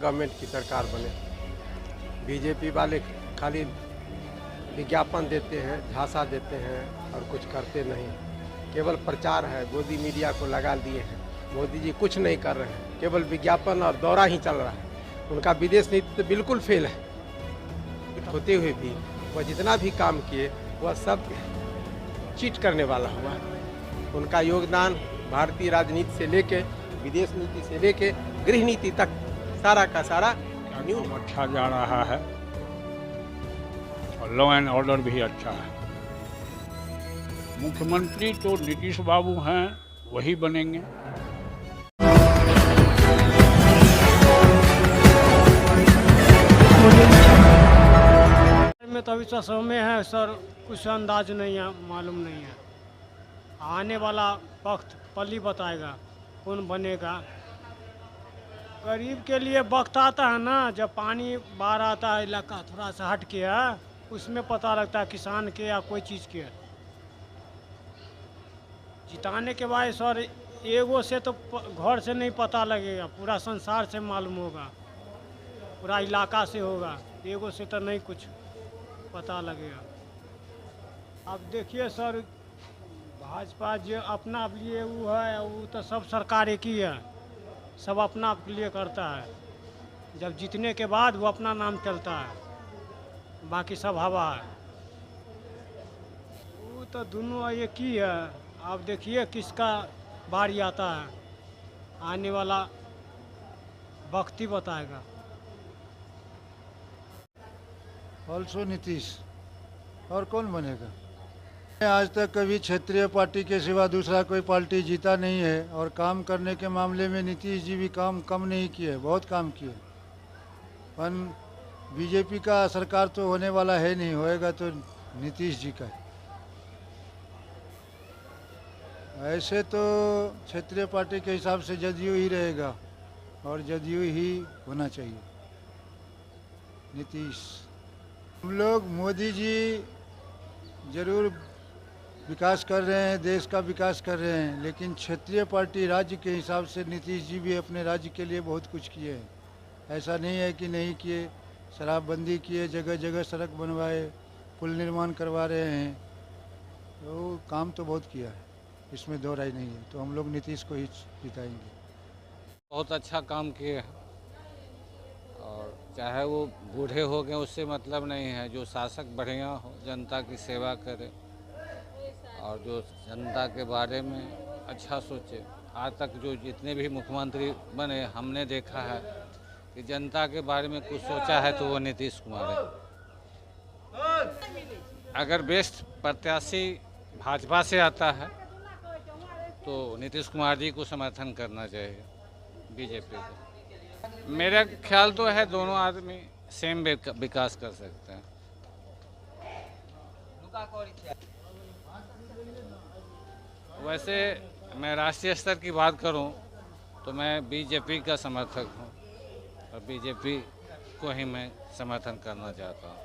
Government की सरकार बने। बीजेपी वाले खाली विज्ञापन देते हैं, झांसा देते हैं और कुछ करते नहीं। केवल प्रचार है, मोदी मीडिया को लगा दिए हैं। मोदी जी कुछ नहीं कर रहे हैं, केवल विज्ञापन और दौरा ही चल रहा है। उनका विदेश नीति तो बिल्कुल फेल है। होते हुए भी वह जितना भी काम किए वह सब चीट करने वाला हुआ। उनका योगदान भारतीय राजनीति से लेके विदेश नीति से लेके गृह नीति तक सारा का सारा न्यून अच्छा जा रहा है और लॉ एंड ऑर्डर भी अच्छा है। मुख्यमंत्री तो नीतीश बाबू हैं, वही बनेंगे। में तो अभी तो में है सर, कुछ अंदाज नहीं है, मालूम नहीं है। आने वाला वक्त पल ही बताएगा कौन बनेगा। गरीब के लिए वक्त आता है ना, जब पानी बाढ़ आता है, इलाका थोड़ा सा हट के है, उसमें पता लगता है किसान के या कोई चीज़ के। जिताने के बाद सर एगो से तो घर से नहीं पता लगेगा, पूरा संसार से मालूम होगा, पूरा इलाका से होगा। एगो से तो नहीं कुछ पता लगेगा। अब देखिए सर, भाजपा जो अपना लिए वो है, वो तो सब सरकार एक ही है, सब अपना के लिए करता है। जब जीतने के बाद वो अपना नाम चलता है, बाकी सब हवा है। वो तो दोनों एक ही है। अब देखिए किसका बारी आता है, आने वाला वक्त ही बताएगा। ऑल्सो नीतीश, और कौन बनेगा। आज तक कभी क्षेत्रीय पार्टी के सिवा दूसरा कोई पार्टी जीता नहीं है, और काम करने के मामले में नीतीश जी भी काम कम नहीं किए, बहुत काम किए। पर बीजेपी का सरकार तो होने वाला है नहीं, होएगा तो नीतीश जी का। ऐसे तो क्षेत्रीय पार्टी के हिसाब से जदयू ही रहेगा, और जदयू ही होना चाहिए। नीतीश, हम लोग मोदी जी जरूर विकास कर रहे हैं, देश का विकास कर रहे हैं, लेकिन क्षेत्रीय पार्टी राज्य के हिसाब से नीतीश जी भी अपने राज्य के लिए बहुत कुछ किए हैं। ऐसा नहीं है कि नहीं किए। शराबबंदी किए, जगह जगह सड़क बनवाए, पुल निर्माण करवा रहे हैं, तो काम तो बहुत किया है, इसमें दो राय नहीं है। तो हम लोग नीतीश को ही जिताएंगे। बहुत अच्छा काम किए हैं, और चाहे वो बूढ़े हो गए उससे मतलब नहीं है। जो शासक बढ़िया हो, जनता की सेवा करे और जो जनता के बारे में अच्छा सोचे। आज तक जो जितने भी मुख्यमंत्री बने, हमने देखा है कि जनता के बारे में कुछ सोचा है तो वो नीतीश कुमार है। अगर बेस्ट प्रत्याशी भाजपा से आता है तो नीतीश कुमार जी को समर्थन करना चाहिए बीजेपी को। मेरा ख्याल तो है दोनों आदमी सेम विकास कर सकते हैं। वैसे मैं राष्ट्रीय स्तर की बात करूं तो मैं बीजेपी का समर्थक हूं, और बीजेपी को ही मैं समर्थन करना चाहता हूं।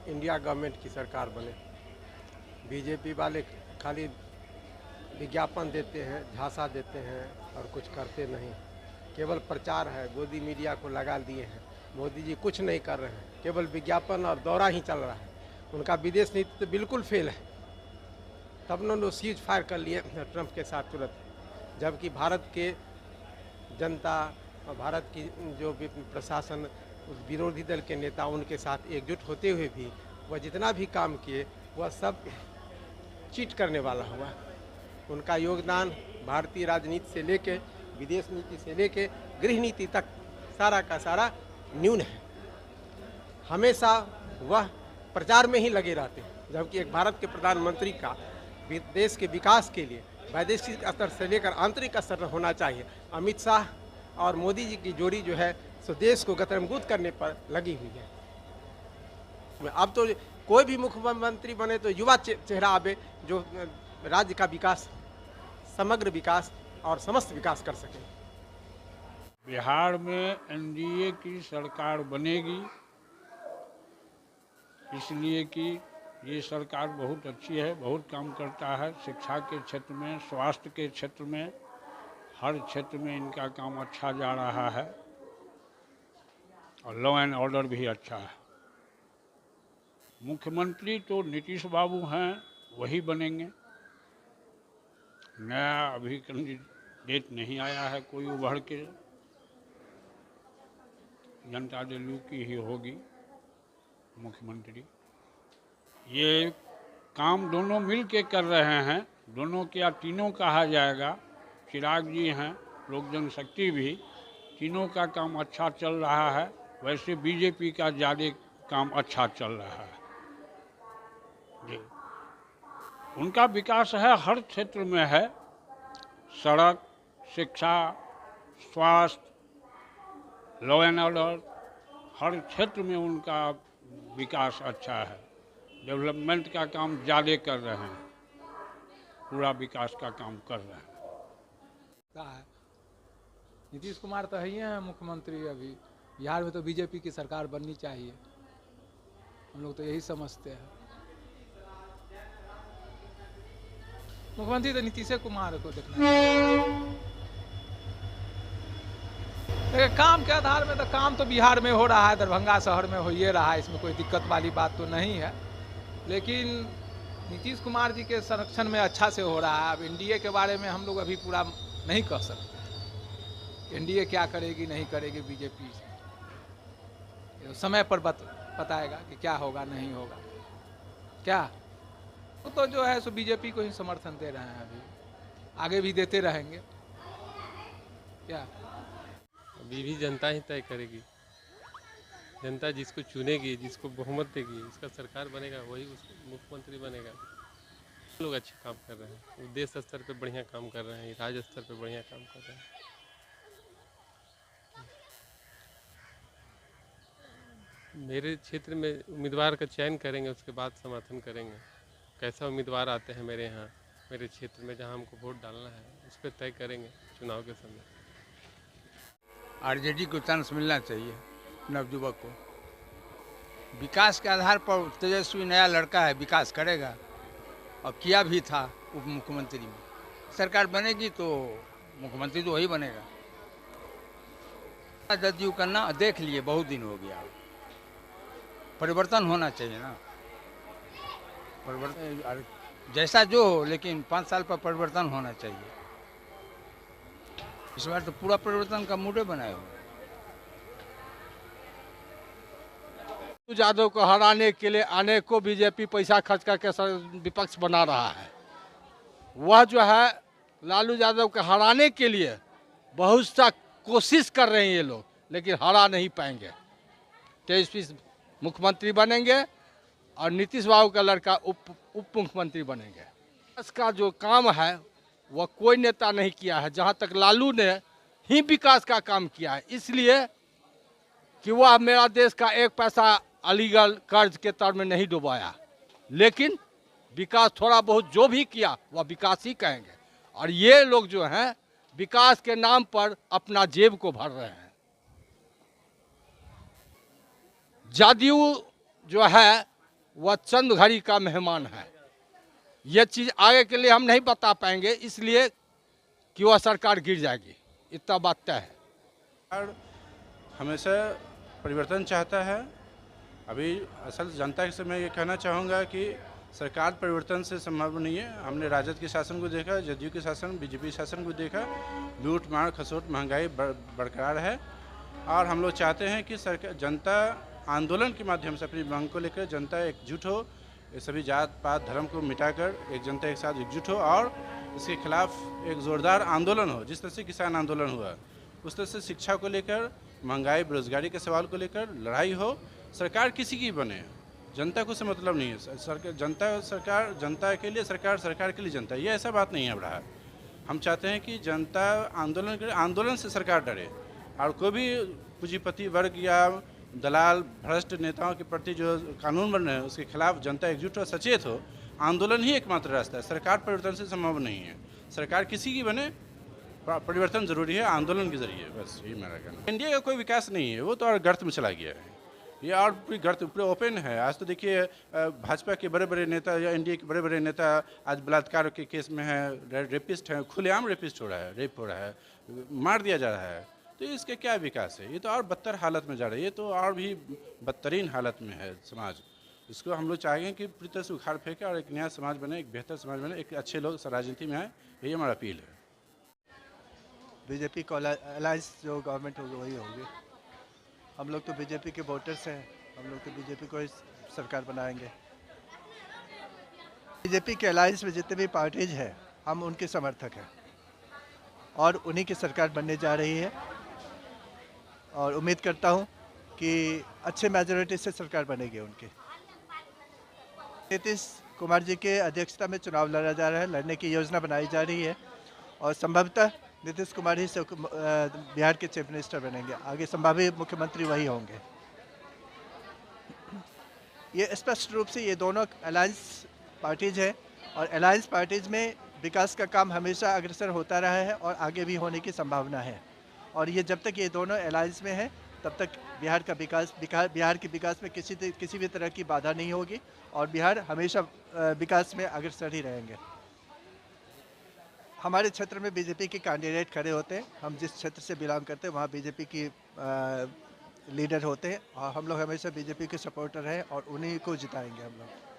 इंडिया गवर्नमेंट की सरकार बने। बीजेपी वाले खाली विज्ञापन देते हैं, झांसा देते हैं और कुछ करते नहीं। केवल प्रचार है, मोदी मीडिया को लगा दिए हैं। मोदी जी कुछ नहीं कर रहे हैं, केवल विज्ञापन और दौरा ही चल रहा है। उनका विदेश नीति तो बिल्कुल फेल है। तब उन्होंने सीज फायर कर लिए ट्रंप के साथ तुरंत, जबकि भारत के जनता और भारत की जो भी प्रशासन, विरोधी दल के नेता, उनके साथ एकजुट होते हुए भी वह जितना भी काम किए वह सब चीट करने वाला हुआ। उनका योगदान भारतीय राजनीति से लेके विदेश नीति से लेके गृह नीति तक सारा का सारा न्यून है। हमेशा वह प्रचार में ही लगे रहते हैं, जबकि एक भारत के प्रधानमंत्री का देश के विकास के लिए वैदेशिक स्तर से लेकर आंतरिक स्तर होना चाहिए। अमित शाह और मोदी जी की जोड़ी जो है सो देश को गतरमगूत करने पर लगी हुई है। अब तो कोई भी मुख्यमंत्री बने तो युवा चेहरा आवे, जो राज्य का विकास, समग्र विकास और समस्त विकास कर सके। बिहार में एनडीए की सरकार बनेगी, इसलिए कि ये सरकार बहुत अच्छी है, बहुत काम करता है। शिक्षा के क्षेत्र में, स्वास्थ्य के क्षेत्र में, हर क्षेत्र में इनका काम अच्छा जा रहा है। और लॉ एंड ऑर्डर भी अच्छा है। मुख्यमंत्री तो नीतीश बाबू हैं, वही बनेंगे। नया अभी कैंडिडेट नहीं आया है कोई उभर के। जनता दल यू की ही होगी मुख्यमंत्री। ये काम दोनों मिल के कर रहे हैं, दोनों क्या तीनों कहा जाएगा। चिराग जी हैं, लोक जनशक्ति भी, तीनों का काम अच्छा चल रहा है। वैसे बीजेपी का ज़्यादा काम अच्छा चल रहा है जी। उनका विकास है, हर क्षेत्र में है। सड़क, शिक्षा, स्वास्थ्य, लॉ एंड ऑर्डर, हर क्षेत्र में उनका विकास अच्छा है। डेवलपमेंट का काम ज़्यादा कर रहे हैं, पूरा विकास का काम कर रहे हैं। नीतीश कुमार तो है ही हैं मुख्यमंत्री। अभी बिहार में तो बीजेपी की सरकार बननी चाहिए, हम लोग तो यही समझते हैं। मुख्यमंत्री तो नीतीश कुमार को देखना चाहिए। देखिए, काम के आधार में तो काम तो बिहार में हो रहा है, दरभंगा शहर में हो ही रहा है, इसमें कोई दिक्कत वाली बात तो नहीं है। लेकिन नीतीश कुमार जी के संरक्षण में अच्छा से हो रहा है। अब एनडीए के बारे में हम लोग अभी पूरा नहीं कह सकते, एनडीए क्या करेगी नहीं करेगी बीजेपी। तो समय पर बताएगा कि क्या होगा नहीं होगा। क्या वो तो जो है सो बीजेपी को ही समर्थन दे रहे हैं, अभी आगे भी देते रहेंगे। क्या अभी भी जनता ही तय करेगी। जनता जिसको चुनेगी, जिसको बहुमत देगी, इसका सरकार बनेगा, वही उसको मुख्यमंत्री बनेगा। लोग अच्छे काम कर रहे हैं, वो देश स्तर पे बढ़िया काम कर रहे हैं, राज्य स्तर पे बढ़िया काम कर रहे हैं। मेरे क्षेत्र में उम्मीदवार का चयन करेंगे, उसके बाद समर्थन करेंगे। कैसा उम्मीदवार आते हैं मेरे यहाँ, मेरे क्षेत्र में जहाँ हमको वोट डालना है, उस पर तय करेंगे चुनाव के समय। आरजेडी को चांस मिलना चाहिए नवयुवक को। विकास के आधार पर तेजस्वी नया लड़का है, विकास करेगा और किया भी था उप मुख्यमंत्री में। सरकार बनेगी तो मुख्यमंत्री तो वही बनेगा। जदयू करना देख लिए, बहुत दिन हो गया, परिवर्तन होना चाहिए ना। परिवर्तन जैसा जो हो, लेकिन 5 साल पर परिवर्तन होना चाहिए। इस बार तो पूरा परिवर्तन का मूडे बनाए हुए। यादव को हराने के लिए अनेकों बीजेपी पैसा खर्च करके विपक्ष बना रहा है। वह जो है लालू यादव को हराने के लिए बहुत सा कोशिश कर रहे हैं ये लोग, लेकिन हरा नहीं पाएंगे। तेजस्वी मुख्यमंत्री बनेंगे और नीतीश बाबू का लड़का उप मुख्यमंत्री बनेंगे। इसका जो काम है वह कोई नेता नहीं किया है, जहां तक लालू ने ही विकास का काम किया है। इसलिए कि वह मेरा देश का एक पैसा अलीगढ़ कर्ज के तौर में नहीं डुबाया, लेकिन विकास थोड़ा बहुत जो भी किया वह विकास ही कहेंगे। और ये लोग जो हैं विकास के नाम पर अपना जेब को भर रहे हैं। जदयू जो है वह चंद घड़ी का मेहमान है। ये चीज़ आगे के लिए हम नहीं बता पाएंगे, इसलिए कि वह सरकार गिर जाएगी, इतना बात तय है। हमेशा परिवर्तन चाहता है। अभी असल जनता से मैं ये कहना चाहूँगा कि सरकार परिवर्तन से संभव नहीं है। हमने राजद के शासन को देखा, जदयू के शासन, बीजेपी शासन को देखा। लूट मार खसोट महंगाई बरकरार है और हम लोग चाहते हैं कि सरकार जनता आंदोलन के माध्यम से अपनी मांग को लेकर जनता एकजुट हो, सभी जात पात धर्म को मिटाकर एक जनता एक साथ एकजुट हो और इसके खिलाफ एक ज़ोरदार आंदोलन हो। जिस तरह से किसान आंदोलन हुआ, उस तरह से शिक्षा को लेकर, महंगाई बेरोजगारी के सवाल को लेकर लड़ाई हो। सरकार किसी की बने, जनता को से मतलब नहीं है। सरकार जनता के लिए, सरकार के लिए जनता, ये ऐसा बात नहीं है रहा। हम चाहते हैं कि जनता आंदोलन करे, आंदोलन से सरकार डरे और कोई भी पूंजीपति वर्ग या दलाल भ्रष्ट नेताओं के प्रति जो कानून बन रहे हैं उसके खिलाफ जनता एकजुट और सचेत हो। आंदोलन ही एकमात्र रास्ता है, सरकार परिवर्तन से संभव नहीं है। सरकार किसी की बने, परिवर्तन जरूरी है आंदोलन के जरिए, बस यही मेरा कहना। एनडीए का कोई विकास नहीं है, वो तो और गर्त में चला गया है। ये और पूरी गर्त पूरे ओपन है। आज तो देखिए भाजपा के बड़े बड़े नेता या एनडीए के बड़े बड़े नेता आज बलात्कार के केस में हैं, रेपिस्ट हैं, खुलेआम रेपिस्ट हो रहा है, रेप हो रहा है, मार दिया जा रहा है। तो इसके क्या विकास है? ये तो और बदतर हालत में जा रहा है, ये तो और भी बदतरीन हालत में है समाज। इसको हम लोग चाहेंगे कि पूरी तरह से उखाड़ फेंके और एक नया समाज बने, एक बेहतर समाज बने, एक अच्छे लोग राजनीति में आए, यही हमारा अपील है। बीजेपी को अलायंस जो गवर्नमेंट होगी वही होगी। हम लोग तो बीजेपी के वोटर्स हैं, हम लोग तो बीजेपी को ही सरकार बनाएंगे। बीजेपी के अलायंस में जितने भी पार्टीज हैं हम उनके समर्थक हैं और उन्हीं की सरकार बनने जा रही है और उम्मीद करता हूं कि अच्छे मेजोरिटी से सरकार बनेगी उनकी। नीतीश कुमार जी के अध्यक्षता में चुनाव लड़ा जा रहा है, लड़ने की योजना बनाई जा रही है और संभवतः नीतीश कुमार ही से बिहार के चीफ मिनिस्टर बनेंगे, आगे संभावित मुख्यमंत्री वही होंगे। ये स्पष्ट रूप से ये दोनों अलायंस पार्टीज हैं और अलायंस पार्टीज में विकास का काम हमेशा अग्रसर होता रहा है और आगे भी होने की संभावना है और ये जब तक ये दोनों अलायंस में हैं तब तक बिहार के विकास में किसी भी तरह की बाधा नहीं होगी और बिहार हमेशा विकास में अग्रसर ही रहेंगे। हमारे क्षेत्र में बीजेपी के कैंडिडेट खड़े होते हैं, हम जिस क्षेत्र से बिलोंग करते हैं वहाँ बीजेपी की लीडर होते हैं और हम लोग हमेशा बीजेपी के सपोर्टर हैं और उन्हीं को जिताएंगे हम लोग।